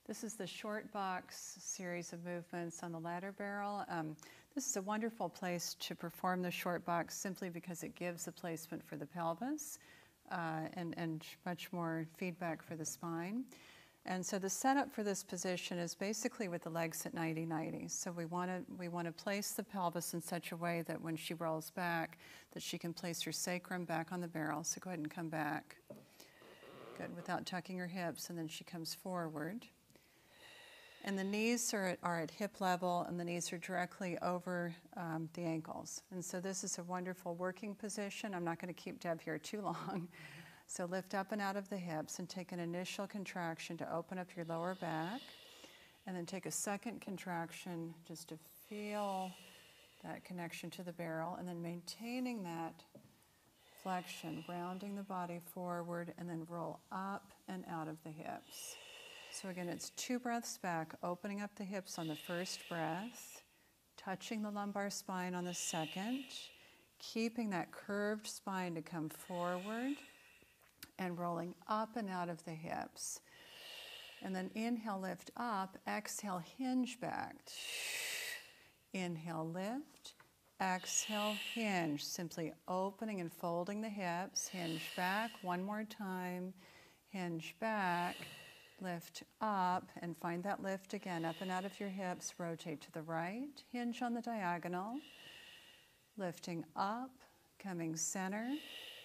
This is the short box series of movements on the hלדר-בארל. This is a wonderful place to perform the short box simply because it gives a placement for the pelvis and much more feedback for the spine. And so the setup for this position is basically with the legs at 90-90. So we want to place the pelvis in such a way that when she rolls back, that she can place her sacrum back on the barrel. So go ahead and come back. Good, without tucking her hips, and then she comes forward. And the knees are at hip level, and the knees are directly over the ankles. And so this is a wonderful working position. I'm not going to keep Deb here too long. So lift up and out of the hips and take an initial contraction to open up your lower back. And then take a second contraction just to feel that connection to the barrel. And then maintaining that flexion, rounding the body forward, and then roll up and out of the hips. So again, it's 2 breaths back, opening up the hips on the first breath, touching the lumbar spine on the second, keeping that curved spine to come forward, and rolling up and out of the hips. And then inhale, lift up, exhale, hinge back. Inhale, lift, exhale, hinge. Simply opening and folding the hips, hinge back, one more time, hinge back, lift up, and find that lift again, up and out of your hips, rotate to the right, hinge on the diagonal, lifting up, coming center,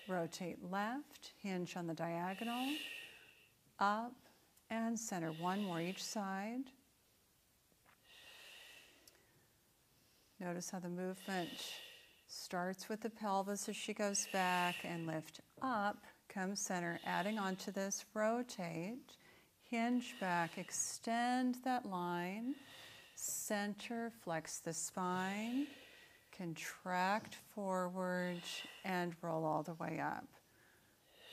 rotate left, hinge on the diagonal, up, and center. One more each side. Notice how the movement starts with the pelvis as she goes back, and lift up, come center, adding on to this, rotate, hinge back, extend that line, center, flex the spine, contract forward, and roll all the way up.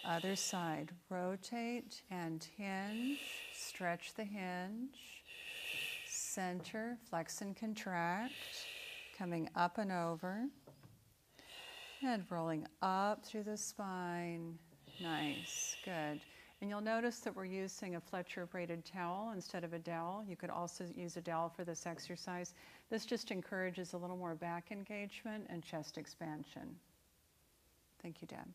Other side, rotate and hinge, stretch the hinge, center, flex and contract, coming up and over, and rolling up through the spine. Nice, good. And you'll notice that we're using a Fletcher braided towel instead of a dowel. You could also use a dowel for this exercise. This just encourages a little more back engagement and chest expansion. Thank you, Deb.